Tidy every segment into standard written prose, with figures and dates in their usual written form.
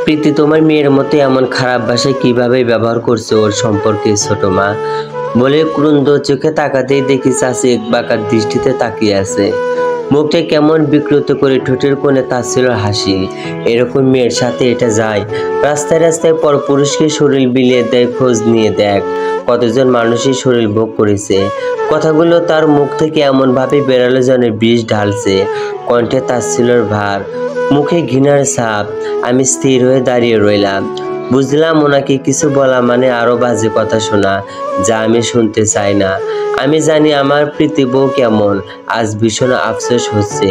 প্রীতি তোমার মেয়ের মতো এমন খারাপ ভাষায় কিভাবে ব্যবহার করছে ওর সম্পর্কে ছোট মা বলে ক্রুদ্ধ চোখে তাকাতেই দেখি চাচি এক বাঁকা দৃষ্টিতে তাকিয়ে আছে। মুখটা কেমন বিকৃত করে ঠোঁটের কোণে তাচ্ছিল হাসি। এরকম মেয়ের সাথে এটা যায়? রাস্তায় রাস্তায় পরপুরুষকে শরীর বিলিয়ে দেয়, খোঁজ নিয়ে দেখ কতজন মানুষই শরীর ভোগ করেছে। কথাগুলো তার মুখ থেকে এমনভাবে বেরালো যেন বিষ ঢালছে। কণ্ঠে তাচ্ছিলর ভার, মুখে ঘৃণার ছাপ। আমি স্থির হয়ে দাঁড়িয়ে রইলাম। বুঝলাম ওনাকে কিছু বলা মানে আরো বাজে কথা শোনা, যা আমি শুনতে চাই না। আমি জানি আমার প্রীতি বউ কেমন। আজ ভীষণ আফসোস হচ্ছে।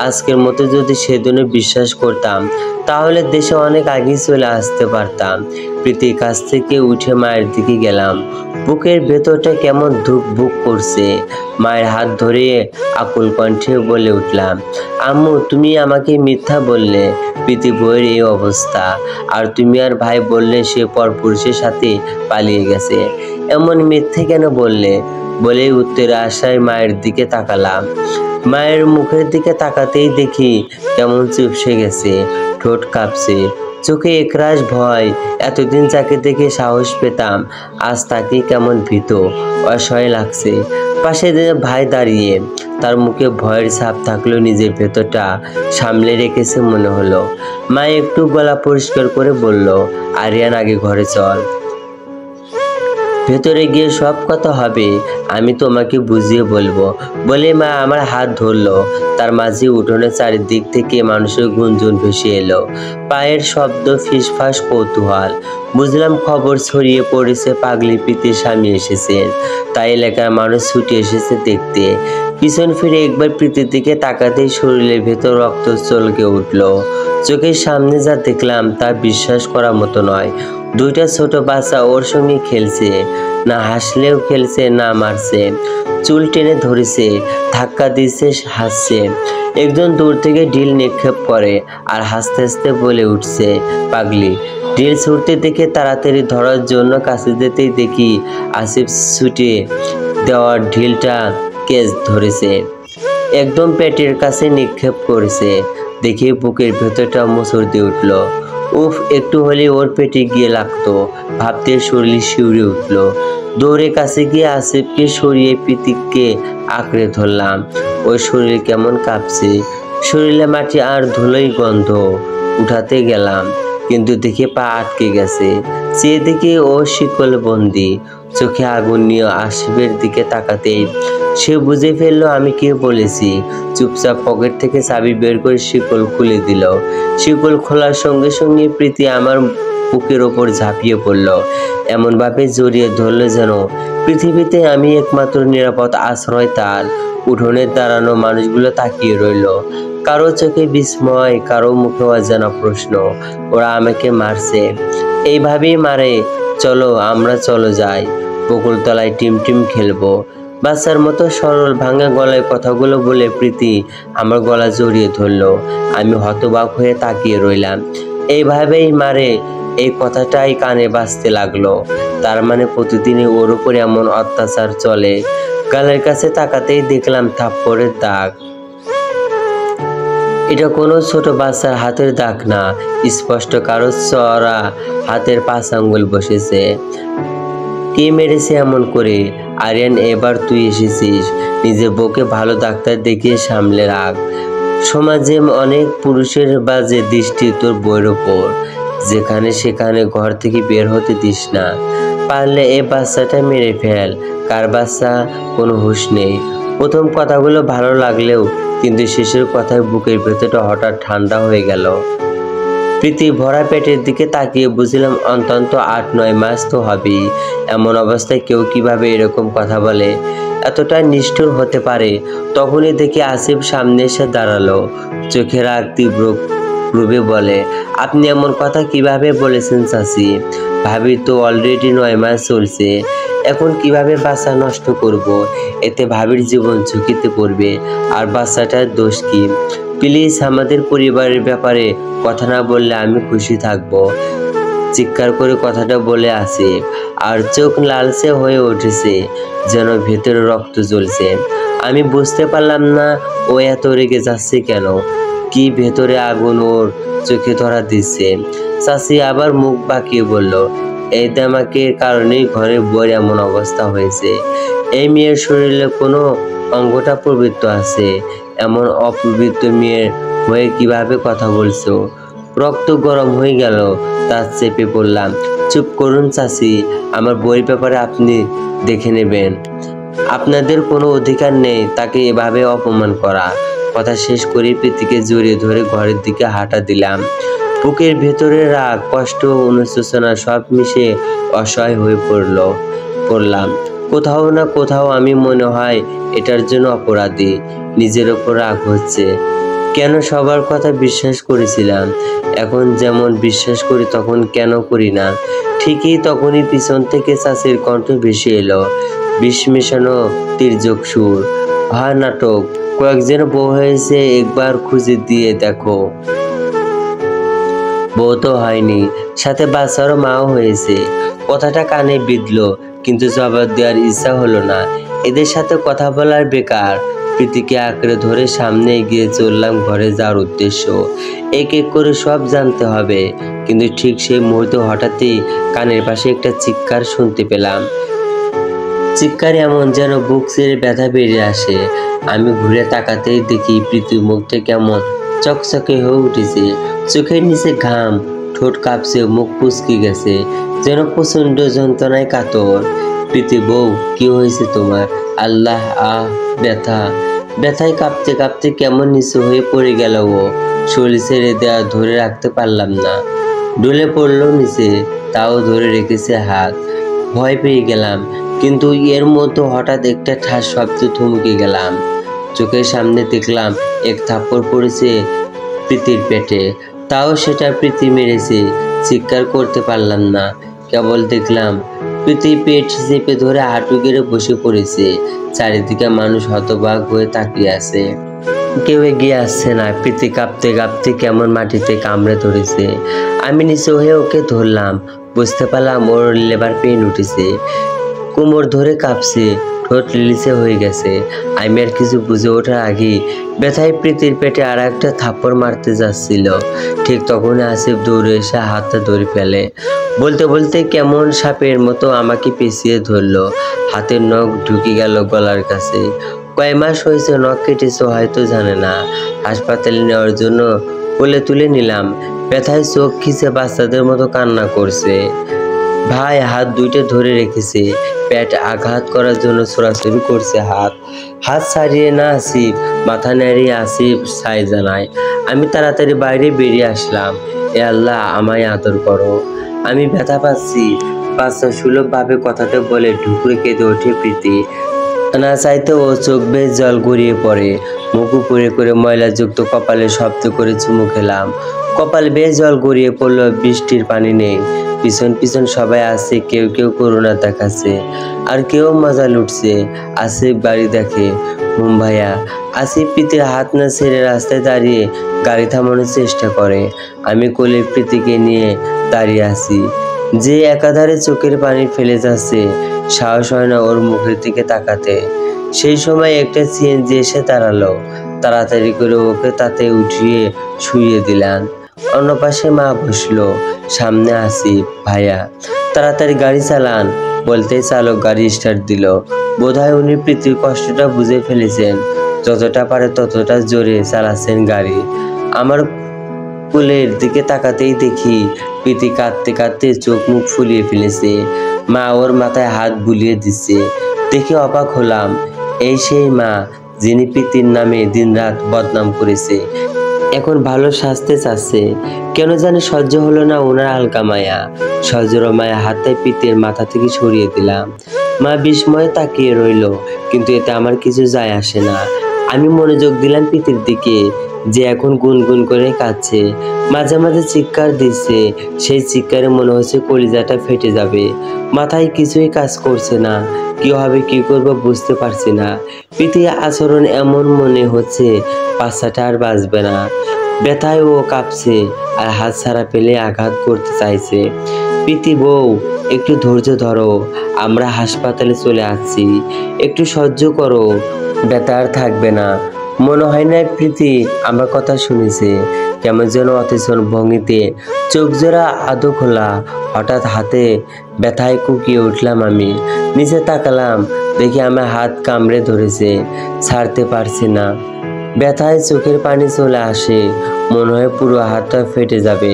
আজকের মতো যদি সেদিনও বিশ্বাস করতাম তাহলে দেশে অনেক আগেই চলে আসতে পারতাম। প্রীতির কাছ থেকে উঠে মায়ের দিকে গেলাম। বুকের ভেতরটা কেমন ধুকভুক করছে। মায়ের হাত ধরে আকুল কণ্ঠে বলে উঠলাম, আম্মু তুমি আমাকে মিথ্যা বললে প্রীতি বউয়ের এই অবস্থা, আর তুমি আর ভাই বললে সে পরপুরুষের সাথে পালিয়ে গেছে। এমন মিথ্যে কেন বললে? বলেই উত্তরে আসায় মায়ের দিকে তাকালাম। মায়ের মুখের দিকে তাকাতেই দেখি কেমন চুপসে গেছে, ঠোঁট কাঁপছে, চোখে একরাশ ভয়। এতদিন যাকে দেখে সাহস পেতাম, আজ তাকে কেমন ভীত অসহায় লাগছে। পাশে ভাই দাঁড়িয়ে, তার মুখে ভয়ের ছাপ থাকলেও নিজের ভেতরটা সামলে রেখেছে মনে হলো। মা একটু গলা পরিষ্কার করে বলল, আরিয়ান আগে ঘরে চল, ভেতরে গিয়ে সব কথা হবে, আমি তোমাকে বুঝিয়ে বলবো। বলে মা আমার হাত ধরলো। তার মাঝে উঠোনে চারিদিক থেকে মানুষের গুঞ্জন ভেসে এলো, পায়ের শব্দ, ফিসফাস, কৌতূহল। বুঝলাম খবর ছড়িয়ে পড়েছে, পাগলি প্রীতির স্বামী এসেছেন। তাই এলাকার মানুষ ছুটে এসেছে দেখতে। পিছন ফিরে একবার প্রীতির দিকে তাকাতেই শরীরের ভেতর রক্ত চলকে উঠলো। চোখের সামনে যা দেখলাম তা বিশ্বাস করার মতো নয়। দুইটা ছোট বাচ্চা ওর সঙ্গে খেলছে, না হাসলেও খেলছে, না মারছে, চুল টেনে ধরেছে, ধাক্কা দিচ্ছে, হাসছে। একজন দূর থেকে ঢিল নিক্ষেপ করে আর হাসতে হাসতে বলে উঠছে, পাগলি। ঢিল ছুটতে দেখে তাড়াতাড়ি ধরার জন্য কাছে যেতেই দেখি আসিফ ছুটে দেওয়ার ঢিলটা কেজ ধরেছে, একদম পেটের কাছে নিক্ষেপ করেছে। দেখে বুকের ভেতরটা মোচড় দিয়ে উঠল। উফ, একটু হলে ওর পেটে গিয়ে লাগতো ভাবতে শরীর শিউরে উঠল। দৌড়ে কাছে গিয়ে আসিফকে সরিয়ে প্রীতিককে আঁকড়ে ধরলাম। ওর শরীর কেমন কাঁপছে, শরীরে মাটি আর ধুলোই গন্ধ। উঠাতে গেলাম কিন্তু দেখে পা আটকে গেছে। চেয়ে দেখে ও শিকল বন্দি। চোখে আগুন নিয়ে আসিফের দিকে তাকাতেই সে বুঝে ফেললো আমি কি বলেছি। চুপচাপ পকেট থেকে চাবি বের করে শিকল খুলে দিল। শিকল খোলার সঙ্গে সঙ্গে প্রীতি আমার বুকের ওপর ঝাঁপিয়ে পড়ল, এমনভাবে জড়িয়ে ধরলো যেন পৃথিবীতে আমি একমাত্র নিরাপদ আশ্রয় তার। উঠোনে দাঁড়ানো মানুষগুলো তাকিয়ে রইল, কারো চোখে বিস্ময়, কারো মুখে অজানা প্রশ্ন। ওরা আমাকে মারছে, এইভাবেই মারে। চলো আমরা চলো যাই, বকুলতলায় টিম টিম খেলবো। বাচ্চার মতো সরল ভাঙা গলায় কথাগুলো বলে প্রীতি আমার গলা জড়িয়ে ধরলো। আমি হতবাক হয়ে তাকিয়ে রইলাম। এইভাবেই মারে, এই কথাটাই কানে বাজতে লাগলো। তার মানে প্রতিদিনই ওর উপর এমন অত্যাচার চলে। গালের কাছে তাকাতেই দেখলাম থাপ্পড়ের দাগ। এটা কোনো ছোট বাচ্চার হাতের দাগ না, স্পষ্ট কারো চড়া হাতের 5 আঙ্গুল বসেছে। কে মেরেছে এমন করে? আরিয়ান, এবার তুই এসেছিস, নিজের বউকে ভালো ডাক্তার দেখিয়ে সামলে রাখ। সমাজে অনেক পুরুষের বাজে দৃষ্টি তোর বউয়ের ওপর, যেখানে সেখানে ঘর থেকে বের হতে দিস না। পারলে এ বাচ্চাটা মেরে ফেল। কার বাচ্চা, কোনো হুঁশ নেই। প্রথম কথাগুলো ভালো লাগলেও কিন্তু শেষের কথায় বুকের ভেতরটা হঠাৎ ঠান্ডা হয়ে গেল। প্রীতি ভরা পেটের দিকে তাকিয়ে বুঝলাম অন্তত 8-9 মাস তো হবেই। এমন অবস্থায় কেউ কিভাবে এরকম কথা বলে, এতটা নিষ্ঠুর হতে পারে? তখনই দেখি আসিফ সামনে এসে দাঁড়ালো। চোখে রাগ তীব্র রূপে বলে, আপনি এমন কথা কিভাবে বলেছেন চাচি? ভাবি তো অলরেডি 9 মাস চলছে, এখন কিভাবে বাচ্চা নষ্ট করব? এতে ভাবির জীবন ঝুঁকিতে পড়বে। আর বাচ্চাটার দোষ কি? প্লিজ আমাদের পরিবারের ব্যাপারে কথা না বললে আমি খুশি থাকবো। চিৎকার করে কথাটা বলে আসে, আর চোখ লালচে হয়ে উঠেছে, যেন ভেতরে রক্ত জ্বলছে। আমি বুঝতে পারলাম না ও এত রেগে যাচ্ছে কেন। কি ভেতরে আগুন ওর চোখে ধরা দিচ্ছে। চাচি আবার মুখ বাঁকিয়ে বলল, এই দামাকের কারণেই ঘরে বউয়ের এমন অবস্থা হয়েছে। এই মেয়ের শরীরে কোনো অঙ্গটা পবিত্র আছে, এমন অপবিত্র মেয়ের হয়ে কিভাবে কথা বলছো? রক্ত গরম হয়ে গেল, তার চেপে পড়লাম। চুপ করুন চাচি, আমার বউয়ের ব্যাপারে আপনি দেখে নেবেন। আপনাদের কোনো অধিকার নেই তাকে এভাবে অপমান করা। কথা শেষ করে প্রীতিকে জড়িয়ে ধরে ঘরের দিকে হাঁটা দিলাম। বুকের ভেতরে রাগ, কষ্ট, অনুশোচনা সব মিশে অসহায় হয়ে পড়লাম। কোথাও না কোথাও আমি মনে হয় এটার জন্য অপরাধী, নিজের ওপর রাগ হচ্ছে। কেন সবার কথা বিশ্বাস করেছিলাম, এখন যেমন বিশ্বাস করি তখন কেন করি না? ঠিকই তখনই পিছন থেকে চাচির কণ্ঠ ভেসে এলো, বিষ মেশানো তির্যক সুর। হয় নাটক, কয়েকজন বউ হয়েছে, একবার খুঁজে দিয়ে দেখো। বউ তো হয়নি, সাথে বাচ্চারও মাও হয়েছে। কথাটা কানে বিঁধলো, কিন্তু জবাব দেওয়ার ইচ্ছা হলো না। এদের সাথে কথা বলার বেকার। প্রীতিকে আঁকড়ে ধরে সামনে এগিয়ে চললাম ঘরে যাওয়ার উদ্দেশ্য। এক এক করে সব জানতে হবে। কিন্তু ঠিক সেই মুহূর্তে হঠাৎই কানের পাশে একটা চিৎকার শুনতে পেলাম। চিৎকার এমন যেন বুক ছেড়ে ব্যথা বেরিয়ে আসে। আমি ঘুরে তাকাতেই দেখি প্রীতির মুখটা কেমন চকচকে হয়ে উঠেছে। চোখের নিচে ঘাম, ঠোঁট কাঁপছে, মুখ কুঁচকে গেছে, যেন প্রচণ্ড যন্ত্রণায় কাতর। প্রীতি বউ, কি হয়েছে তোমার? আল্লাহ, ব্যথায় কাঁপতে কাঁপতে কেমন নিচু হয়ে পড়ে গেল ও। শরীর ছেড়ে দেওয়া ধরে রাখতে পারলাম না, ডলে পড়লো নিচে, তাও ধরে রেখেছে হাত। ভয় পেয়ে গেলাম, কিন্তু এর মধ্যে হঠাৎ একটা ঠাস শব্দ থমকে গেলাম। চোখের সামনে দেখলাম এক থাপ্পড় পড়েছে প্রীতির পেটে, তাও সেটা প্রীতি মেরেছে। চিৎকার করতে পারলাম না, কেবল দেখলাম প্রীতি পেট চেপে ধরে হাঁটু গেড়ে বসে পড়েছে। চারিদিকে মানুষ হতবাক হয়ে তাকিয়ে আছে, কেউ এগিয়ে আসছে না। প্রীতি কাঁপতে কাঁপতে কেমন মাটিতে কামড়ে ধরেছে। আমি নিচে হয়ে ওকে ধরলাম, বুঝতে পারলাম ওর লেবার পেন উঠেছে, কোমর ধরে কাঁপছে, ঠোঁট লিলিচে হয়ে গেছে। আমি আর কিছু বুঝে ওঠার আগেই ব্যথায় প্রীতির পেটে আর একটা থাপ্পড় মারতে যাচ্ছিল। ঠিক তখনই আসিফ দৌড়ে এসে হাতটা ধরে ফেলে। বলতে বলতে কেমন সাপের মতো আমাকে পেঁচিয়ে ধরলো। হাতের নখ ঢুকে গেল গলার কাছে। কয় মাস হয়েছে নখ কেটেছে হয়তো জানে না। হাসপাতালে নেওয়ার জন্য কোলে তুলে নিলাম। ব্যথায় চোখ খিচে বাচ্চাদের মতো কান্না করছে। ভাই হাত দুইটা ধরে রেখেছে, পেট আঘাত করার জন্য ছোড়াছুড়ি করছে। হাত ছাড়িয়ে না আসিফ, মাথা নেড়িয়ে আসিফ ছাই জানায়। আমি তাড়াতাড়ি বাইরে বেরিয়ে আসলাম। এ আল্লাহ, আমায় আদর করো, আমি ব্যথা পাচ্ছি। বাচ্চা সুলভ ভাবে কথাটা বলে ঢুকরে কেঁদে ওঠে প্রীতি। না চাইতে ও চোখ বেয়ে জল গড়িয়ে পড়ে। মুখ উপরে করে ময়লাযুক্ত কপালে শব্দ করে চুমু খেলাম। কপাল বেয়ে জল গড়িয়ে পড়লো, বৃষ্টির পানি নেই। পিছন পিছন সবাই আছে, কেউ কেউ করুণা দেখাচ্ছে, আর কেউ মজা লুটছে। আসিফ গাড়ি দেখে, ভাইয়া। আসিফ প্রীতির হাত না ছেড়ে রাস্তায় দাঁড়িয়ে গাড়ি থামানোর চেষ্টা করে। আমি কোলে প্রীতিকে নিয়ে দাঁড়িয়ে আছি, যে একাধারে চোখের পানি ফেলে যাচ্ছে। সাহস হয় না ওর মুখের দিকে তাকাতে। সেই সময় একটা সিএনজি এসে দাঁড়ালো। তাড়াতাড়ি করে ওকে তাতে উঠিয়ে শুইয়ে দিলাম। অন্য পাশে মা বসলো, সামনে আসিফ। ভাইয়া, তাড়াতাড়ি গাড়ি চালান, বলতেই চালক গাড়ি স্টার্ট দিল। বোধহয় উনি প্রীতির কষ্টটা বুঝে ফেলেছেন, যতটা পারে ততটা জোরে চালাচ্ছেন গাড়ি। আমার কোলের দিকে তাকাতেই দেখি প্রীতি কাঁদতে কাঁদতে চোখ মুখ ফুলিয়ে ফেলেছে। মা ওর মাথায় হাত বুলিয়ে দিচ্ছে। দেখে অবাক হলাম, এই সেই মা যিনি প্রীতির নামে দিনরাত বদনাম করেছে, এখন ভালো সাজতে চাচ্ছে। কেন জানি সহ্য হলো না ওনার হালকা মায়া। সজোর মায়া হাতে প্রীতির মাথা থেকে সরিয়ে দিলাম। মা বিস্ময়ে তাকিয়ে রইল, কিন্তু এতে আমার কিছু যায় আসে না। আমি মনোযোগ দিলাম প্রীতির দিকে, যে এখন গুনগুন করে কাঁদছে, মাঝে মাঝে চিৎকার দিচ্ছে। সেই চিৎকারে মনে হচ্ছে কলিজাটা ফেটে যাবে। মাথায় কিছুই কাজ করছে না, কি হবে কি করবো বুঝতে পারছি না। প্রীতির আচরণ এমন মনে হচ্ছে বাচ্চাটা আর বাঁচবে না। ব্যথায় ও কাঁপছে আর হাত ছাড়া পেলে আঘাত করতে চাইছে। প্রীতি বউ, একটু ধৈর্য ধরো, আমরা হাসপাতালে চলে আসছি, একটু সহ্য করো, ব্যথা আর থাকবে না। মনে হয় না প্রীতি আমার কথা শুনেছে। কেমন যেন অচেতন ভঙ্গিতে, চোখ জোড়া আদো খোলা। হঠাৎ হাতে ব্যথায় কুকিয়ে উঠলাম আমি। নিচে তাকালাম, দেখি আমার হাত কামড়ে ধরেছে, ছাড়তে পারছি না। ব্যথায় চোখের পানি চলে আসে, মনে হয় পুরো হাতটা ফেটে যাবে।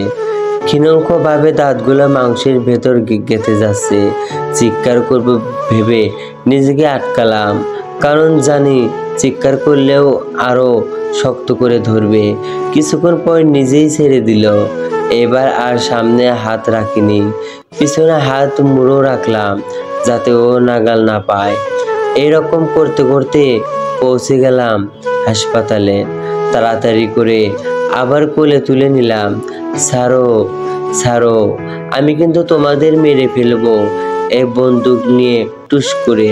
ক্ষীণভাবে দাঁতগুলো মাংসের ভেতর গেঁথে যাচ্ছে। চিৎকার করব ভেবে নিজেকে আটকালাম, কারণ জানি চিৎকার করলেও আরো শক্ত করে ধরবে। কিছুক্ষণ পর নিজেই ছেড়ে দিল। এবার আর সামনে হাত রাখিনি, পিছনে হাত মুড়ো রাখলাম যাতে ও নাগাল না পায়। এরকম করতে করতে পৌঁছে গেলাম হাসপাতালে। তাড়াতাড়ি করে আবার কোলে তুলে নিলাম। ছাড়ো ছাড়ো, আমি কিন্তু তোমাদের মেরে ফেলবো, এই বন্দুক নিয়ে টুস করে।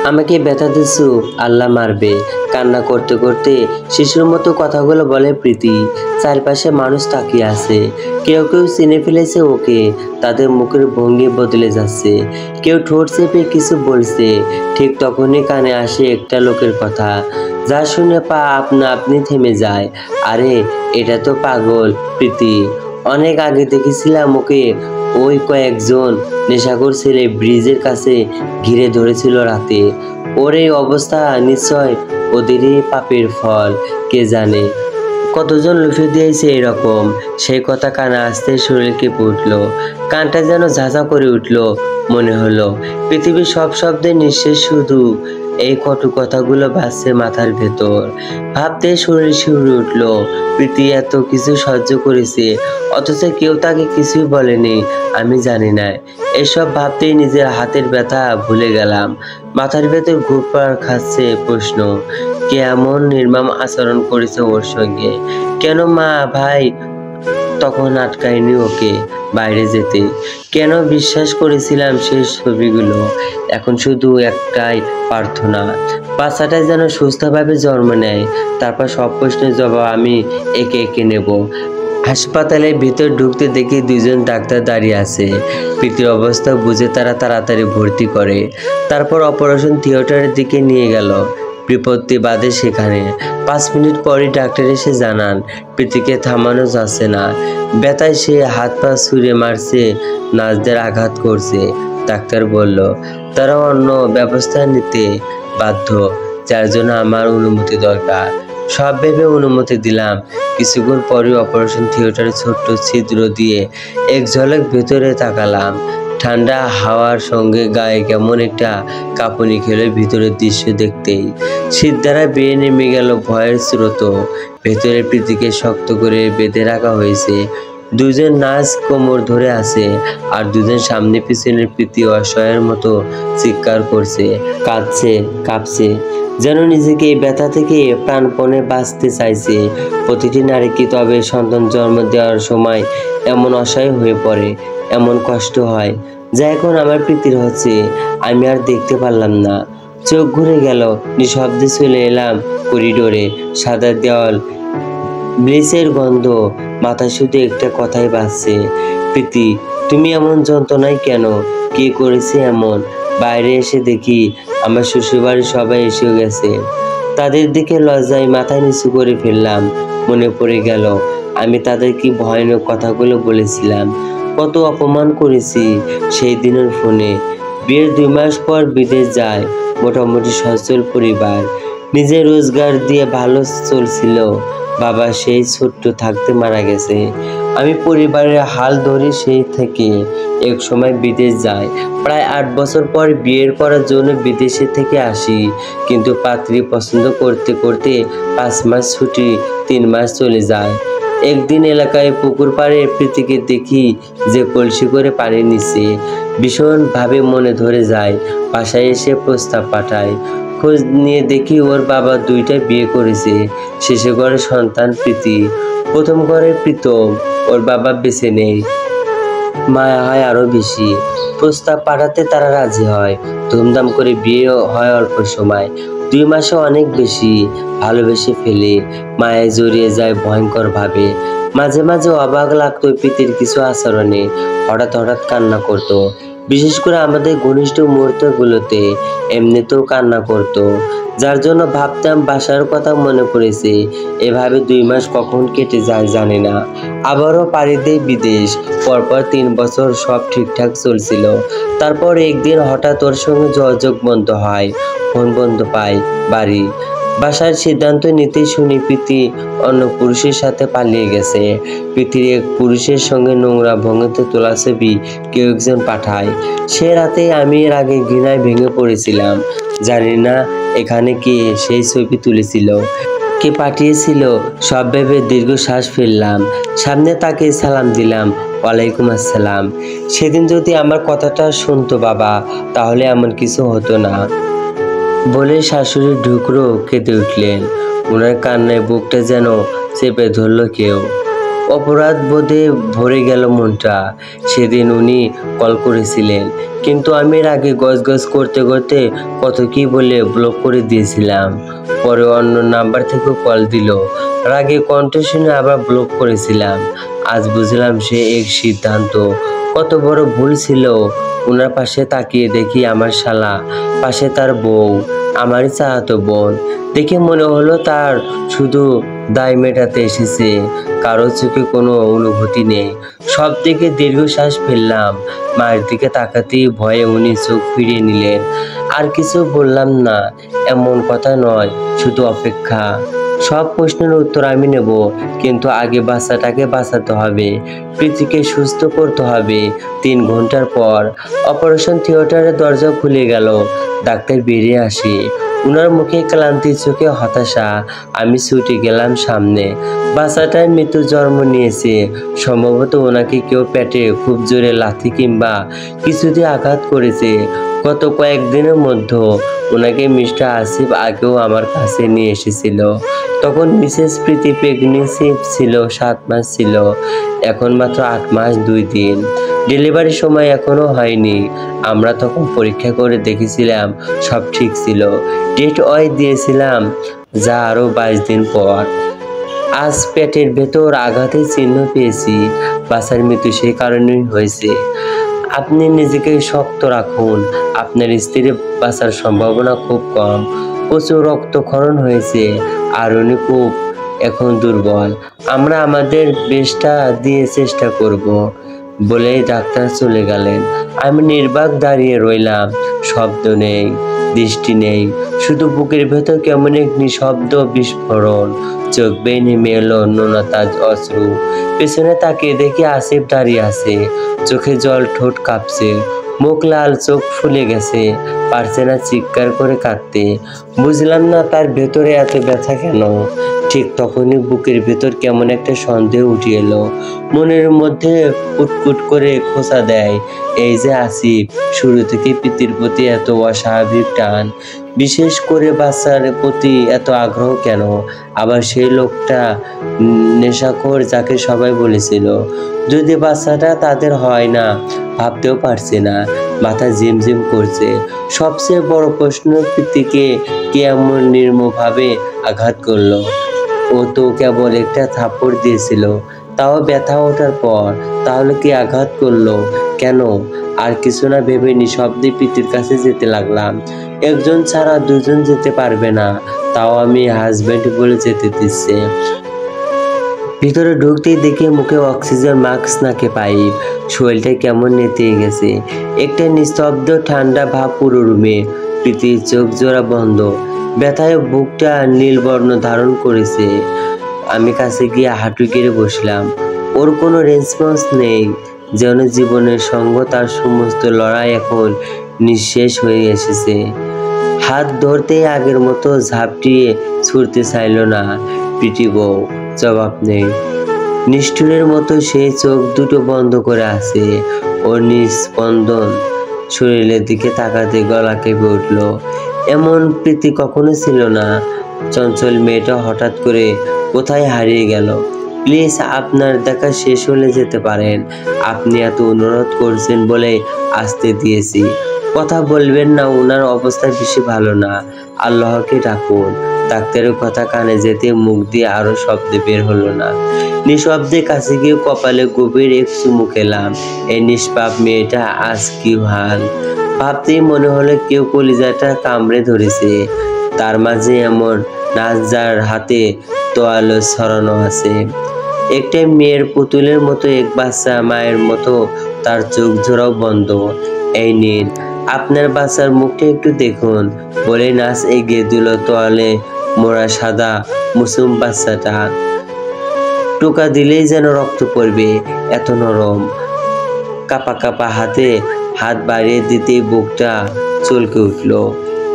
আমাকে ব্যথা দিচ্ছো, আল্লাহ মারবে। কান্না করতে করতে শিশুর মতো কথাগুলো বলে প্রীতি। চারপাশে মানুষ তাকিয়ে আছে, কেউ কেউ চিনে ফেলেছে ওকে। তাদের মুখের ভঙ্গি বদলে যাচ্ছে, কেউ ঠোঁট চেপে কিছু বলছে। ঠিক তখনই কানে আসে একটা লোকের কথা, যা শুনে পা আপনা আপনি থেমে যায়। আরে এটা তো পাগল প্রীতি। অনেক আগে দেখেছিলাম ওকে। ওই কয়েকজন নেশাখোর ছেলে ব্রিজের কাছে ঘিরে ধরেছিল রাতে। ওর এই অবস্থা নিশ্চয় ওদেরই পাপের ফল। কে জানে কতজন লুফে দিয়েছে এরকম। সেই কথা কানে আসতে শরীর কেঁপে উঠল, কানটা যেন ঝাঁঝা করে উঠল। মনে হলো পৃথিবীর সব শব্দের নিঃশেষ, শুধু এই কটু কথাগুলো ভাসছে মাথার ভেতর। ভাবতে শরীর শিউরে উঠল। প্রীতি এত কিছু সহ্য করেছে, অথচ কেউ তাকে কিছুই বলেনি। আমি জানি না। এসব ভাবতেই নিজের হাতের ব্যথা ভুলে গেলাম। মাথার ভেতর ঘুরপাক খাচ্ছে প্রশ্ন, কে এমন নির্মম আচরণ করেছে ওর সঙ্গে? কেন মা ভাই তখন আটকায়নি ওকে বাইরে যেতে? কেন বিশ্বাস করেছিলাম সেই ছবিগুলো? এখন শুধু একটাই প্রার্থনা, বাচ্চাটা যেন সুস্থভাবে জন্ম নেয়। তারপর সব প্রশ্নের জবাব আমি একে একে নেব। হাসপাতালের ভিতর ঢুকতে দেখি দুজন ডাক্তার দাঁড়িয়ে আছে। প্রীতির অবস্থা বুঝে তারা তাড়াতাড়ি ভর্তি করে, তারপর অপারেশন থিয়েটারের দিকে নিয়ে গেল। বিপত্তি বাদে সেখানে 5 মিনিট পরই ডাক্তার এসে জানান প্রীতিকে থামানো যাচ্ছে না। ব্যথায় সে হাত পা ছুঁড়ে মারছে, নার্সদের আঘাত করছে। ডাক্তার বলল তারা অন্য ব্যবস্থা নিতে বাধ্য, যার জন্য আমার অনুমতি দরকার। সব ভেবে অনুমতি দিলাম। কিছুক্ষণ পরই অপারেশন থিয়েটারে ছোট্ট ছিদ্র দিয়ে এক ঝলক ভেতরে তাকালাম। ঠান্ডা হাওয়ার সঙ্গে গায়ে কেমন একটা কাঁপুনি খেলো ভিতরের দৃশ্য দেখতেই। শীত দ্বারা বেয়ে নেমে গেল ভয়ের স্রোত। ভেতরে প্রীতিকে শক্ত করে বেঁধে রাখা হয়েছে। দুজন নার্স কোমর ধরে আছে, আর দুজন সামনে পিছনের প্রীতি অসহায়ের মতো চিৎকার করছে, কাঁদছে, কাঁপছে, যেন নিজেকে এই ব্যথা থেকে প্রাণপণে বাঁচতে চাইছে। প্রতিটি নারী কি তবে সন্তান জন্ম দেওয়ার সময় এমন অসহায় হয়ে পড়ে, এমন কষ্ট হয়, যা এখন আমার প্রীতির হচ্ছে? আমি আর দেখতে পারলাম না। চোখ ঘুরে গেল, নিঃশব্দে চলে এলাম করিডোরে। সাদা দেওয়াল, ব্লিচের গন্ধ, মাথায় শুধু একটা কথাই বাজছে, প্রীতি তুমি এমন যন্ত্রণায় কেন? কে করেছে এমন? বাইরে এসে দেখি আমার শ্বশুরবাড়ির সবাই এসে গেছে। তাদের দিকে লজ্জায় মাথা নিচু করে ফেললাম। মনে পড়ে গেল আমি তাদের কি ভয়ানক কথাগুলো বলেছিলাম, কত অপমান করেছি সেই দিনের ফোনে। বিয়ের 2 মাস পর বিদেশ যায়, মোটামুটি সচ্ছল পরিবার, নিজের রোজগার দিয়ে ভালো চলছিল। বাবা সেই ছোট্ট থাকতে মারা গেছে। আমি পরিবারের হাল ধরে সেই থেকে এক সময় বিদেশ যাই। প্রায় 8 বছর পর বিয়ের করার জন্য বিদেশে থেকে আসি, কিন্তু পাত্রী পছন্দ করতে করতে 5 মাস ছুটি, 3 মাস চলে যায়। একদিন এলাকায় পুকুর পাড়ে প্রীতিকে দেখি যে কলসি করে পানি নিচ্ছে। ভীষণভাবে মনে ধরে যায়। বাসায় এসে প্রস্তাব পাঠায়। খোঁজ নিয়ে দেখি ওর বাবা 2টা বিয়ে করেছে। শেষে ঘরে সন্তান প্রীতি, প্রথম ঘরে প্রীতম। ওর বাবা বেঁচে নেই, মায়া হয় আরো বেশি। প্রস্তাব পাঠাতে তারা রাজি হয়। ধুমধাম করে বিয়ে হয় অল্প সময়, 2 মাসে অনেক বেশি ভালোবেসে ফেলে। মায়ায় জড়িয়ে যায় ভয়ঙ্কর ভাবে। মাঝে মাঝে অবাক লাগতো প্রীতির কিছু আচরণে। হঠাৎ হঠাৎ কান্না করতো, বিশেষ করে আমাদের ঘনিষ্ঠ মুহূর্তগুলোতে এমনিতেও কান্না করতো, যার জন্য ভাবতাম বাসার কথা মনে পড়েছে। এভাবে 2 মাস কখন কেটে যায় জানি না। আবারও পাড়ি দেই বিদেশ। পরপর 3 বছর সব ঠিকঠাক চলছিল। তারপর একদিন হঠাৎ ওর সঙ্গে যোগাযোগ বন্ধ হয়, ফোন বন্ধ পাই বাড়ি। বাসার সিদ্ধান্ত নিতেই শুনি প্রীতি অন্য পুরুষের সাথে পালিয়ে গেছে। প্রীতির এক পুরুষের সঙ্গে নোংরা ভঙ্গিতে তোলা ছবি কেউ একজন পাঠায়। সে রাতেই আমি এর আগে ঘৃণায় ভেঙে পড়েছিলাম। জানি না এখানে কে সেই ছবি তুলেছিল, কে পাঠিয়েছিল, সব ভেবে দীর্ঘশ্বাস ফেললাম। সামনে তাকে সালাম দিলাম, ওয়ালাইকুম আসসালাম। সেদিন যদি আমার কথাটা শুনতো বাবা, তাহলে এমন কিছু হতো না বলে শাশুড়ি ঢুকরো কেঁদে উঠলেন। ওনার কান্নায় বুকটা যেন চেপে ধরল কেউ। অপরাধ বোধে ভরে গেল মনটা। সেদিন উনি কল করেছিলেন, কিন্তু আমি এর আগে গজগজ করতে করতে কত কি বলে ব্লক করে দিয়েছিলাম। পরে অন্য নাম্বার থেকে কল দিল, রাগে কণ্ঠ শুনে আবার ব্লক করেছিলাম। আজ বুঝলাম সে এক সিদ্ধান্ত কত বড় ভুল ছিল। ওনার পাশে তাকিয়ে দেখি আমার শালা, পাশে তার বউ, আমারই চাচাতো বোন। দেখে মনে হলো তার শুধু দায় মেটাতে এসেছে, কারো চোখে কোনো অনুভূতি নেই। সব দিকে দীর্ঘশ্বাস ফেললাম। মায়ের দিকে তাকাতেই ভয়ে উনি চোখ ফিরিয়ে নিলেন। আর কিছু বললাম না, এমন কথা নয়, শুধু অপেক্ষা। সব প্রশ্নের উত্তর আমি নেব, কিন্তু আগে বাচ্চাটাকে বাঁচাতে হবে, প্রীতিকে সুস্থ করতে হবে। 3 ঘন্টার পর অপারেশন থিয়েটারের দরজা খুলে গেল। ডাক্তার বেরিয়ে আসে, উনার মুখে ক্লান্তি, চোখে হতাশা। আমি ছুটে গেলাম সামনে। বাচ্চাটার মৃত্যু জন্ম নিয়েছে। সম্ভবত ওনাকে কেউ পেটে খুব জোরে লাথি কিংবা কিছু দিয়ে আঘাত করেছে। গত কয়েকদিনের মধ্যে ওনাকে মিস্টার আসিফ আগেও আমার কাছে নিয়ে এসেছিল। তখন মিসেস প্রীতি প্রেগনেন্সি ছিল, 7 মাস ছিল। এখন মাত্র 8 মাস 2 দিন। ডেলিভারির সময় এখনো হয়নি। আমরা তখন পরীক্ষা করে দেখেছিলাম সব ঠিক ছিল। ডেট দিয়েছিলাম, যা আরো 22 দিন পর। আজ পেটের ভেতর আঘাতের চিহ্ন পেয়েছি। বাচ্চার মৃত্যু সেই কারণেই হয়েছে। আপনি নিজেকে শক্ত রাখুন। আপনার স্ত্রীর বাঁচার সম্ভাবনা খুব কম। প্রচুর রক্তক্ষরণ হয়েছে আর উনি খুব এখন দুর্বল। আমরা আমাদের বেস্টটা দিয়ে চেষ্টা করব বলেই ডাক্তার চলে গেলেন। আমি নির্বাক দাঁড়িয়ে রইলাম। শব্দ নেই, দৃষ্টি নেই, শুধু বুকের ভেতর কেমন এক নিঃশব্দ বিস্ফোরণ। চোখ বেয়ে নেমে এলো নোনাতাজ অশ্রু। পেছনে তাকিয়ে দেখি আসিফ দাঁড়িয়ে আছে, চোখে জল, ঠোঁট কাঁপছে, মুখ লাল, চোখ ফুলে গেছে, পারছে না চিৎকার করে কাঁদতে। বুঝলাম না তার ভেতরে এত ব্যথা কেন। ঠিক তখনই বুকের ভেতর কেমন একটা সন্দেহ উঠে এলো। মনের মধ্যে কুটকুট করে খোঁচা দেয়, এই যে আসিফ, শুরু থেকে প্রীতির প্রতি এত অস্বাভাবিক টান, বিশেষ করে বাচ্চার প্রতি এত আগ্রহ কেন? আবার সেই লোকটা নেশাখোর যাকে সবাই বলেছিল, যদি বাচ্চাটা তাদের হয় না, ভাবতেও পারছে না। মাথা ঝিমঝিম করছে। সবচেয়ে বড় প্রশ্ন, প্রীতিকে কে এমন নির্মমভাবে আঘাত করলো? ও তো কেবল একটা থাপ্পড় দিয়েছিল, তাও ব্যথা ওঠার পর। তাহলে কি আঘাত করলো কেন? আর কিছু না ভেবে নিঃশব্দে প্রীতির কাছে যেতে লাগলাম। একজন ছাড়া দুজন যেতে পারবে না, তাও আমি হাজবেন্ড বলে যেতে দিচ্ছে। ভিতরে ঢুকতেই দেখি মুখে অক্সিজেন মাস্ক, নাকে পাইপ, শরীরটা কেমন নেতিয়ে গেছে। একটা নিস্তব্ধ ঠান্ডা ভাব পুরো রুমে। প্রীতির চোখ জোড়া বন্ধ, ব্যথায় বুকটা নীলবর্ণ ধারণ করেছে। আমি কাছে গিয়ে হাঁটু গেড়ে বসলাম। ওর কোনো রেসপন্স নেই, যেন জীবনের সঙ্গে তার সমস্ত লড়াই এখন নিঃশেষ হয়ে এসেছে। হাত ধরতেই আগের মতো ঝাপটিয়ে ছুটতে চাইল না। প্রীতি বউ, জবাব নেই। নিষ্ঠুরের মতো সেই চোখ দুটো বন্ধ করে আছে। ওর নিস্পন্দন শরীরের দিকে তাকাতে গলা কেঁপে উঠল। এমন প্রীতি কখনো ছিল না। চঞ্চল মেয়েটা হঠাৎ করে কোথায় হারিয়ে গেল। প্লিজ আপনার দেখা শেষ হলে যেতে পারেন। আপনি এত অনুরোধ করছেন বলে আসতে দিয়েছি। কথা বলবেন না, ওনার অবস্থা বেশি ভালো না, আল্লাহকে ডাকুন। ডাক্তারের কথা কানে যেতে মুখ দিয়ে আরো শব্দ বের হলো না। নিঃশব্দে কাছে গিয়ে কপালে গভীর এক চুমু খেলাম। এই নিষ্পাপ মেয়েটা আজ কি হাল। ভাবতেই মনে হলো কেউ কলিজাটা কামড়ে ধরেছে। তার মাঝে এমন নাচ যার হাতে তোয়ালে ছড়ানো আছে। একটা মেয়ের পুতুলের মতো, এক বাচ্চা মায়ের মতো, তার চোখ জোড়াও বন্ধ। এই নিন, আপনার বাচ্চার মুখটা একটু দেখুন বলে নাচ এগিয়ে দিল তোয়ালে মোড়া সাদা মুসুম বাচ্চাটা। টোকা দিলেই যেন রক্ত পড়বে, এত নরম। কাপা কাপা হাতে হাত বাড়িয়ে দিতেই বুকটা চলকে উঠল।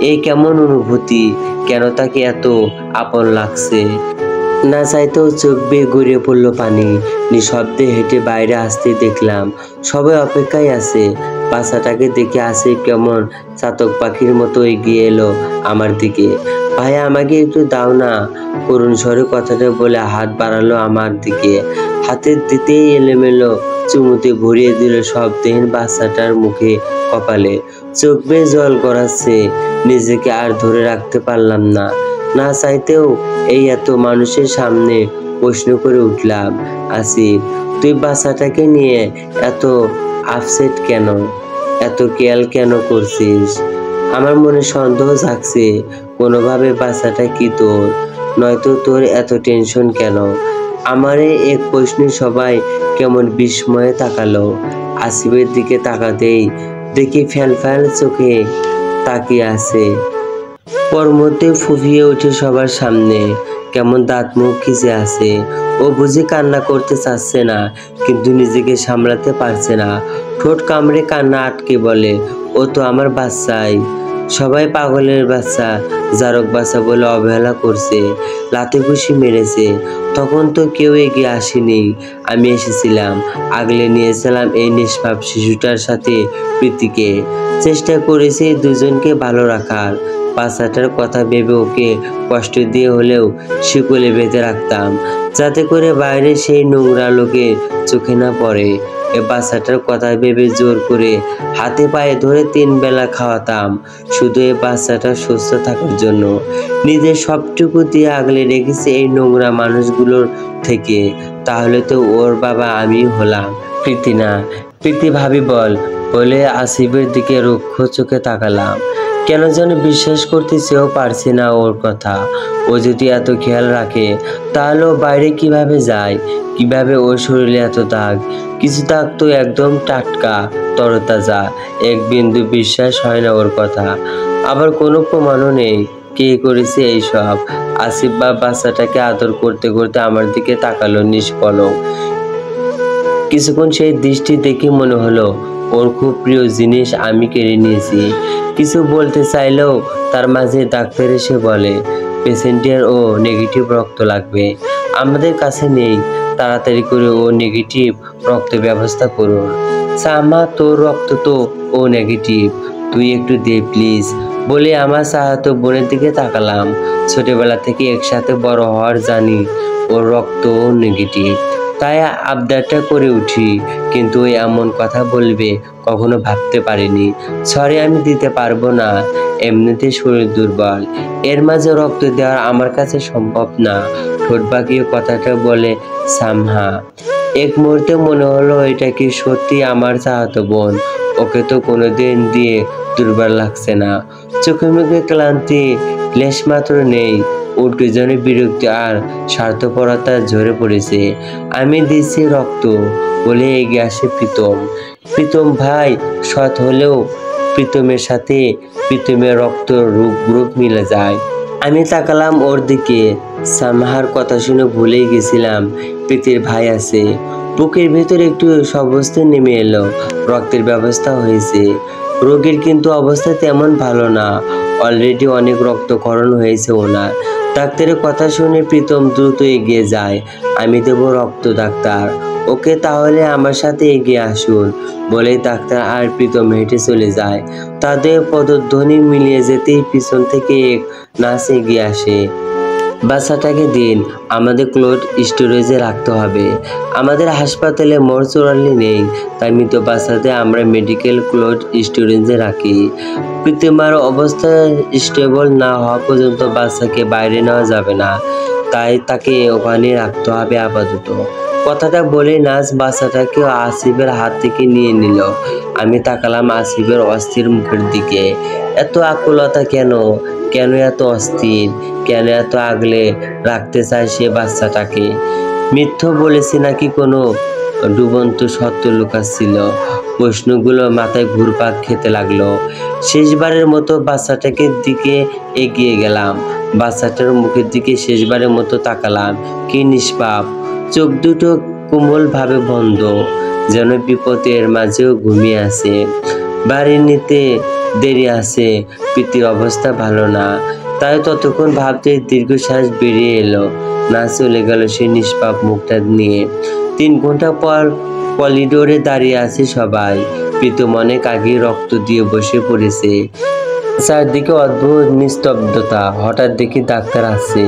এই কেমন অনুভূতি, কেন তাকে এত আপন লাগছে। না চাইতেও চোখ বেয়ে গড়িয়ে পড়লো পানি। নিঃশব্দে হেঁটে বাইরে আসতে দেখলাম সবাই অপেক্ষায় আছে। বাচ্চাটাকে দেখে আসে কেমন চাতক পাখির মতো এগিয়ে এলো আমার দিকে। ভাইয়া, আমাকে একটু দাও না, করুণ স্বরে কথাটা বলে হাত বাড়ালো আমার দিকে। হাতের দিতেই এলোমেলো চুমুতে ভরিয়ে দিল শব্দহীন বাচ্চাটার মুখে কপালে। চোখ বেয়ে জল গড়াচ্ছে, নিজেকে আর ধরে রাখতে পারলাম না। না চাইতেও এই এত মানুষের সামনে প্রশ্ন করে উঠলাম, আসিফ, তুই বাচ্চাটাকে নিয়ে এত আপসেট কেন, এত কেয়ার কেন করছিস? আমার মনে সন্দেহ জাগছে, কোনোভাবে বাচ্চাটা কি তোর, নয়তো তোর এত টেনশন কেন? আমারে এক প্রশ্নে সবাই কেমন বিস্ময়ে তাকালো। আসিফের দিকে তাকাতেই দেখি ফ্যাল ফ্যাল চোখে তাকিয়ে আছে। পর মধ্যে ফুফিয়ে ওঠে সবার সামনে, কেমন দাঁত মুখ খিচে আছে। ও বুঝি কান্না করতে চাচ্ছে না, কিন্তু নিজেকে সামলাতে পারছে না। ঠোঁট কামড়ে কান্না আটকে বলে, ও তো আমার বাচ্চাই। সবাই পাগলের বাচ্চা, জারক বাচ্চা বলে অবহেলা করছে, লাথি ঘুষি মেরেছে। তখন তো কেউ এগিয়ে আসেনি, আমি এসেছিলাম, আগলে নিয়েছিলাম এই নিষ্পাপ শিশুটার সাথে প্রীতিকে। চেষ্টা করেছি দুজনকে ভালো রাখার। বাচ্চাটার কথা ভেবে ওকে কষ্ট দিয়ে হলেও শিকলে বেঁধে রাখতাম, যাতে করে বাইরে সেই নোংরা লোকে চোখে না পড়ে। এ বাচ্চাটার কথা ভেবে জোর করে হাতে পায়ে ধরে 3 বেলা খাওয়াতাম, শুধু এই বাচ্চাটা সুস্থ থাকার জন্য। নিজের সবটুকু দিয়ে আগলে রেখেছি এই নোংরা মানুষগুলোর থেকে। তাহলে তো ওর বাবা আমি হলাম, প্রীতি না। প্রীতি ভাবি বলে আসিফের দিকে রুক্ষ চোখে তাকালাম। কেন যেন বিশ্বাস করতে চেয়েও পারছি না ওর কথা। ও যদি এত খেয়াল রাখে, তাহলে ও বাইরে কিভাবে যায়, কিভাবে ওর শরীরে এত দাগ? কিছু দাগ তো একদম টাটকা তরতাজা, এক বিন্দু বিশ্বাস হয় না ওর কথা। আবার কোনো প্রমাণও নেই কে করেছে এইসব। আসিফ বাচ্চাটাকে আদর করতে করতে আমার দিকে তাকালো নিষ্পলক। কিছুক্ষণ সেই দৃষ্টি দেখে মনে হলো ওর খুব প্রিয় জিনিস আমি কেড়ে নিয়েছি। কিছু বলতে চাইলেও তার মাঝে ডাক্তার এসে বলে, পেশেন্টের ও নেগেটিভ রক্ত লাগবে, আমাদের কাছে নেই, তাড়াতাড়ি করে ও নেগেটিভ রক্ত ব্যবস্থা করুন। সামা, তোর রক্ত তো ও নেগেটিভ, তুই একটু দে প্লিজ বলে আমার চাচাতো বোনের দিকে তাকালাম। ছোটবেলা থেকে একসাথে বড় হওয়ার জানি ওর রক্ত নেগেটিভ, তাই আবদারটা করে উঠি, কিন্তু ওই এমন কথা বলবে কখনো ভাবতে পারিনি। সরি, আমি দিতে পারবো না, এমনিতে শরীর দুর্বল, এর মাঝে রক্ত দেওয়া আমার কাছে সম্ভব না। ঠোঁট বাঁকিয়ে কথাটা বলে সামহা। এক মুহূর্তে মনে হলো এটা কি সত্যি আমার চাচাতো বোন? ওকে তো কোনোদিন দিয়ে দুর্বল লাগছে না, চোখে মুখে ক্লান্তি লেশ মাত্র নেই, উল্টো যেন বিরক্তি আর স্বার্থপরতা ঝরে পড়েছে। আমি দিচ্ছি রক্ত বলে এগিয়ে আসে প্রীতম ভাই। সৎ হলেও প্রীতমের সাথে প্রীতমের রক্ত রূপ মিলে যায়। আমি তাকালাম ওর দিকে। সামহার কথা শুনে ভুলেই গেছিলাম প্রীতির ভাই আছে। বুকের ভেতর একটু সবস্তে নেমে এলো, রক্তের ব্যবস্থা হয়েছে। রোগীর কিন্তু অবস্থা তেমন ভালো না, অলরেডি অনেক রক্তক্ষরণ হয়েছে ওনার। ডাক্তারের কথা শুনে প্রীতম দ্রুত এগিয়ে যায়। আমি দেবো রক্ত ডাক্তার, ওকে তাহলে আমার সাথে এগিয়ে আসুন বলেই ডাক্তার আর প্রীতম হেঁটে চলে যায়। তাদের পদধ্বনি মিলিয়ে যেতেই পিছন থেকে এক নার্স এগিয়ে আসে। বাচ্চাটাকে দিন, আমাদের কোল্ড স্টোরেজে রাখতে হবে। আমাদের হাসপাতালে মরচুরালি নেই, তাই মৃত বাচ্চাদের আমরা মেডিকেল কোল্ড স্টোরেজে রাখি। প্রীতিমার অবস্থা স্টেবল না হওয়া পর্যন্ত বাচ্চাকে বাইরে নেওয়া যাবে না, তাই তাকে ওখানে রাখতে হবে আপাতত। কথাটা বলে নার্স বাচ্চাটাকে আসিফের হাত থেকে নিয়ে নিল। আমি তাকালাম আসিফের অস্থির মুখের দিকে। এত আকুলতা কেন? কেন এত অস্থির? কেন এত আগলে রাখতে চায় সে বাচ্চাটাকে? মিথ্যা বলেছি নাকি কোনো ডুবন্ত সত্য লুকাচ্ছিল? প্রশ্নগুলো মাথায় ঘুরপাক খেতে লাগলো। শেষবারের মতো বাচ্চাটাকে দিকে এগিয়ে গেলাম, বাচ্চাটার মুখের দিকে শেষবারের মতো তাকালাম। কি নিষ্পাপ, চোখ দুটো কোমল ভাবে বন্ধ, যেন বিপদের মাঝেও ঘুমিয়ে আছে। বাড়ি নিতে দেরি আছে, প্রীতির অবস্থা ভালো না। তাই ততক্ষণ ভাবতে দীর্ঘশ্বাস বেরিয়ে এলো। না চলে গেল সে নিষ্পাপ মুখটা নিয়ে। 3 ঘন্টা পর করিডোরে দাঁড়িয়ে আছে সবাই। প্রীতম অনেক আগে রক্ত দিয়ে বসে পড়েছে। চারদিকে অদ্ভুত নিস্তব্ধতা। হঠাৎ দেখি ডাক্তার আসছে।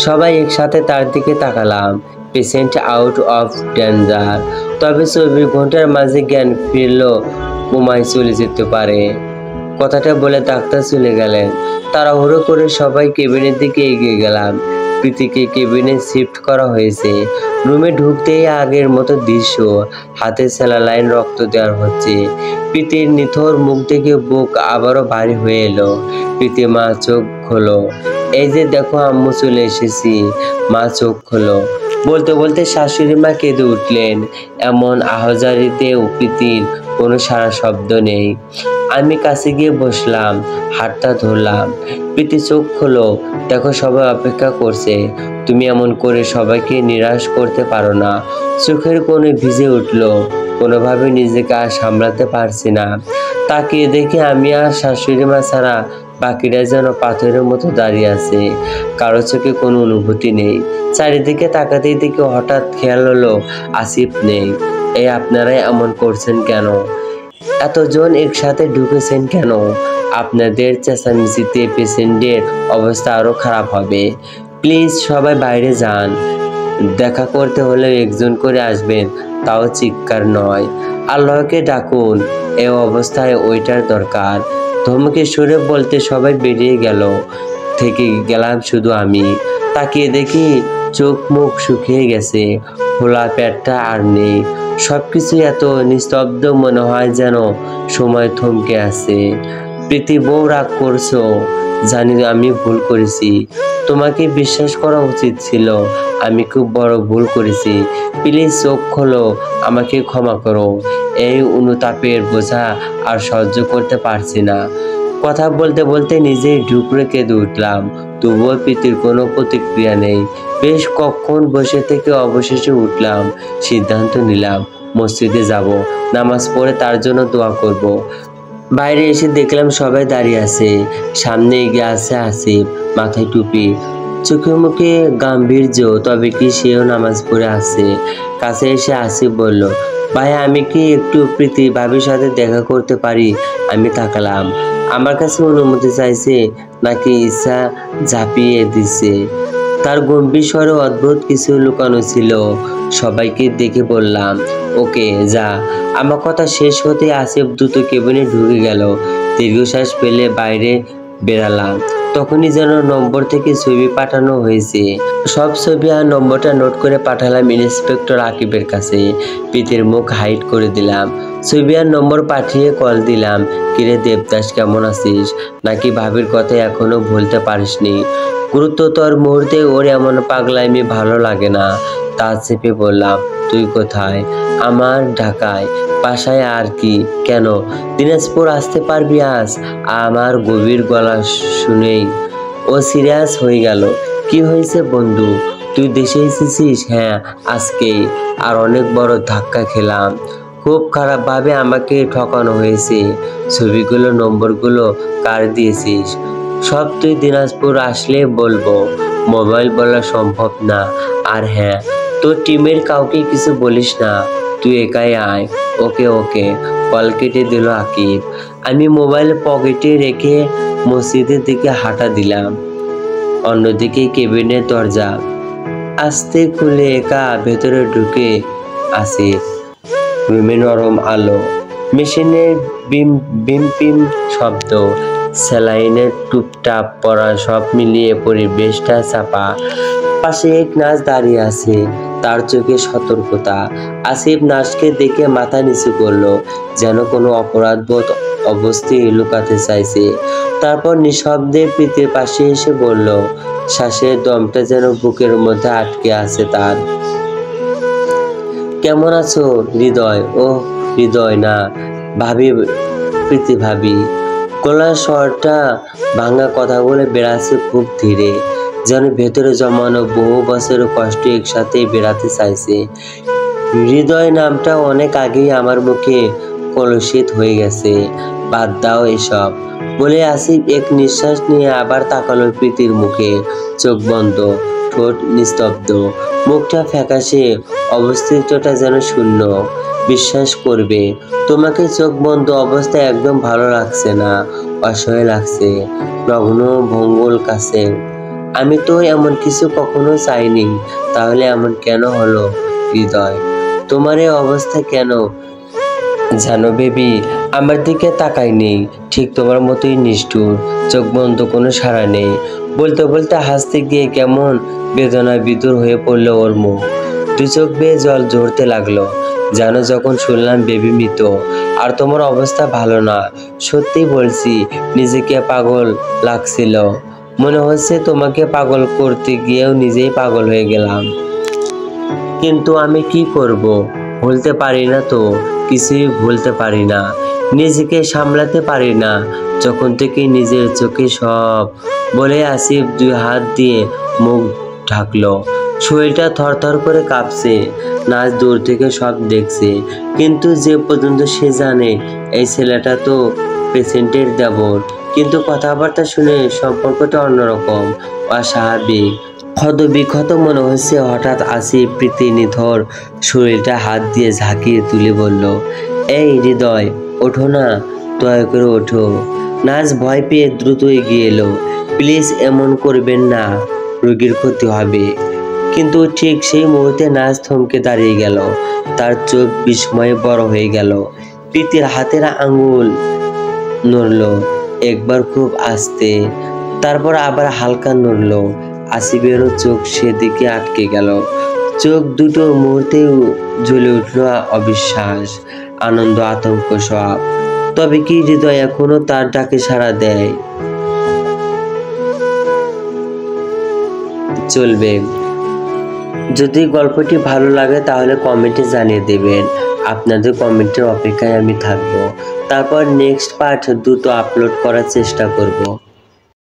সবাই একসাথে তার দিকে তাকালাম। পেশেন্ট আউট অফ ডেঞ্জার, তবে 24 ঘন্টার মাঝে জ্ঞান ফিরলো, কোমায় চলে যেতে পারে। কথাটা বলে ডাক্তার চলে গেলেন। তাড়াহুড়ো করে সবাই কেবিনের দিকে এগিয়ে গেলাম। প্রীতিকে কেবিনে শিফট করা হয়েছে। রুমে ঢুকতেই আগের মতো দৃশ্য, হাতে স্যালাইন রক্ত দেওয়া হচ্ছে। প্রীতির নিথর মুখ দেখে বুক আবারও ভারী হয়ে এলো। প্রীতি মা চোখ খোলো, এই যে দেখো আম্মু চলে এসেছি। মা চোখ খোলো বলতে বলতে শাশুড়ি মা কেঁদে উঠলেন। এমন আহাজারিতেও প্রীতির কোনো সারা শব্দ নেই। আমি কাছে গিয়ে বসলাম, হাতটা ধরলাম। প্রীতি চোখ খোলো, দেখো সবাই অপেক্ষা করছে। তুমি এমন করে সবাইকে নিরাশ করতে পারো না। চোখের কোণে ভিজে উঠলো। কোনোভাবে নিজেকে আর সামলাতে পারছি না। তাকিয়ে দেখি আমি আর শাশুড়ি মা ছাড়া বাকিরা যেন পাথরের মতো দাঁড়িয়ে আছে। কারো চোখে কোনো অনুভূতি নেই। চারিদিকে তাকাতেই দেখি হঠাৎ খেয়াল হলো আসিফ নেই। এই আপনারাই এমন করছেন কেন? এতজন একসাথে ঢুকেছেন কেন? আপনাদের চেঁচামেচিতে পেশেন্টের অবস্থা আরো খারাপ হবে। প্লিজ সবাই বাইরে যান। দেখা করতে হলে একজন করে আসবেন, তাও চিৎকার নয়। আল্লাহকে ডাকুন, এ অবস্থায় ওইটার দরকার। ধমকে সুরে বলতে সবাই বেরিয়ে গেল। থেকে গেলাম শুধু আমি। তাকিয়ে দেখি চোখ মুখ শুকিয়ে গেছে, খোলা পেটটা আর নেই। সবকিছু এত নিস্তব্ধ, মনে হয় যেন সময় থমকে আছে। প্রীতি বউ, রাগ করছো? জানি আমি ভুল করেছি। তোমাকে বিশ্বাস করা উচিত ছিল। আমি খুব বড় ভুল করেছি। প্লিজ চোখ খোলো, আমাকে ক্ষমা করো। এই অনুতাপের বোঝা আর সহ্য করতে পারছি না। কথা বলতে বলতে নিজেই ঢুকরে কেঁদে উঠলাম। তবুও প্রীতির কোনো প্রতিক্রিয়া নেই। বেশ কখন বসে থেকে অবশেষে উঠলাম। সিদ্ধান্ত নিলাম মসজিদে যাব, নামাজ পড়ে তার জন্য দোয়া করব। বাইরে এসে দেখলাম সবাই দাঁড়িয়ে আছে। সামনে এগিয়ে আছে আসিফ, মাথায় টুপি, চোখে মুখে গাম্ভীর্য, তবে কি সেও নামাজ পড়ে আছে। কাছে এসে আসিফ বলল, ভাই আমি কি একটু প্রীতি ভাবির সাথে দেখা করতে পারি? আমি তাকালাম। আমার কাছে অনুমতি চাইছে নাকি ইচ্ছা ঝাঁপিয়ে দিছে? তার গম্ভীর স্বরে অদ্ভুত কিছু লুকানো ছিল। সবাইকে দেখে বললাম, ওকে যা। আমার কথা শেষ হতে আসিফ দ্রুত কেবিনে ঢুকে গেল। দীর্ঘশ্বাস ফেলে বাইরে বেরালাম। তখনই যেন নম্বর থেকে ছবি পাঠানো হয়েছে। সব ছবি আর নম্বরটা নোট করে পাঠালাম ইন্সপেক্টর আকিবের কাছে। প্রীতির মুখ হাইড করে দিলাম। ছবি আর নম্বর পাঠিয়ে কল দিলাম, কিরে দেবদাস কেমন আছিস? নাকি ভাবির কথা এখনো ভুলতে পারিসনি? গুরুত্বতর মুহূর্তে ওর এমন পাগলামি ভালো লাগে না। তা চেপে বললাম, তুই কোথায়? আমার ঢাকায়। বাসায় আর কি? কেন দিনাজপুর আসতে পারবি আজ? আমার গভীর গলা শুনেই ও সিরিয়াস হয়ে গেল। কি হয়েছে বন্ধু, তুই দেশে এসেছিস? হ্যাঁ আজকেই। আর অনেক বড় ধাক্কা খেলাম। খুব খারাপভাবে আমাকে ঠকানো হয়েছে। ছবিগুলো নম্বরগুলো কার দিয়েছিস? সব তুই দিনাজপুর আসলে বলবো, মোবাইল বলা সম্ভব না। আর হ্যাঁ, তোর টিমের কাউকে কিছু বলিস না, তুই একাই আয়। ওকে ওকে। কল কেটে দিল আকিব। আমি মোবাইল পকেটে রেখে মসজিদের দিকে হাঁটা দিলাম। অন্যদিকে কেবিনের দরজা আস্তে খুলে একা ভেতরে ঢুকে আসিফ। রুমে নরম আলো, মেশিনের বিম বিম শব্দ, স্যালাইনের টুপটাপ পড়া, সব মিলিয়ে পরিবেশটা চাপা। পাশে এক নার্স দাঁড়িয়ে আছে, তার চোখে সতর্কতা। আসিফ নার্সকে দেখে মাথা নিচু করলো, যেন কোনো অপরাধবোধ অবস্থায় লুকাতে চাইছে। তারপর নিঃশব্দে প্রীতির পাশে এসে বলল, শ্বাসের দমটা যেন বুকের মধ্যে আটকে আছে তার। কেমন আছো হৃদয়? ও হৃদয় না, ভাবি, প্রীতি ভাবি। গলার স্বরটা ভাঙা, কথা বলে বেড়াচ্ছে খুব ধীরে, যেন ভেতরে জমানো বহু বছরের কষ্ট একসাথে বেড়াতে চাইছে। হৃদয় নামটা অনেক আগেই আমার মুখে কলুষিত হয়ে গেছে, বাদ দাও এসব বলে আসিফ এক নিঃশ্বাস নিয়ে আবার তাকালো প্রীতির মুখে। চোখ বন্ধ, ঠোঁট নিস্তব্ধ, মুখটা ফ্যাকাশে, অবস্থিতটা যেন শূন্য। বিশ্বাস করবে, তোমাকে চোখ বন্ধ অবস্থায় একদম ভালো লাগছে না, অসহায় লাগছে, নগ্ন ভঙ্গুর কাছে। আমি তো এমন কিছু কখনো চাইনি, তাহলে এমন কেন হলো হৃদয়? তোমার এই অবস্থা কেন? জানো বেবি, আমার দিকে তাকাই নেই, ঠিক তোমার মতোই নিষ্ঠুর, চোখ বন্ধ, কোনো সাড়া নেই। বলতে বলতে হাসতে গিয়ে কেমন বেদনায় বিদুর হয়ে পড়লো ওর মুখ। দু চোখ বেয়ে জল ঝরতে লাগলো। জানো, যখন শুনলাম বেবি মৃত আর তোমার অবস্থা ভালো না, সত্যি বলছি নিজেকে পাগল লাগছিল। মনে হচ্ছে তোমাকে পাগল করতে গিয়েও নিজেই পাগল হয়ে গেলাম। কিন্তু আমি কি করব? ভুলতে পারি না তো, কিছুই ভুলতে পারি না, নিজেকে সামলাতে পারি না যখন থেকে নিজের চোখে সব। বলে আসিফ দুই হাত দিয়ে মুখ ঢাকলো। শরীরটা থরথর করে কাঁপছে। নাচ দূর থেকে সব দেখছে, কিন্তু যে পর্যন্ত সে জানে এই ছেলেটা তো পেশেন্টের দেবর, কিন্তু কথাবার্তা শুনে সম্পর্কটা অন্যরকম, অস্বাভাবিক, ক্ষতবিক্ষত মনে হচ্ছে। হঠাৎ আসিফ প্রীতি নিথর শরীরটা হাত দিয়ে ঝাঁকিয়ে তুলে বলল, এই হৃদয়, ওঠো না, দয়া করে ওঠো। নাচ ভয় পেয়ে দ্রুত এগিয়ে এলো। প্লিজ এমন করবেন না, রোগীর ক্ষতি হবে। কিন্তু ঠিক সেই মুহূর্তে নাচ থমকে দাঁড়িয়ে গেল, তার চোখ বিস্ময়ে বড় হয়ে গেল। প্রীতির হাতের আঙ্গুল নড়ল, একবার খুব আস্তে, তারপর আবার হালকা নড়ল। আসিফেরও চোখ সেদিকে আটকে গেল। চোখ দুটো মুহূর্তে জ্বলে উঠল অবিশ্বাস, আনন্দ, আতঙ্ক সব। তবে কি হৃদয় এখনো তার ডাকে সাড়া দেয়? চলবে। যদি গল্পটি ভালো লাগে তাহলে কমেন্টে জানিয়ে দেবেন। আপনাদের কমেন্টের অপেক্ষায় আমি থাকবো। তারপর নেক্সট পার্ট দ্রুত আপলোড করার চেষ্টা করব।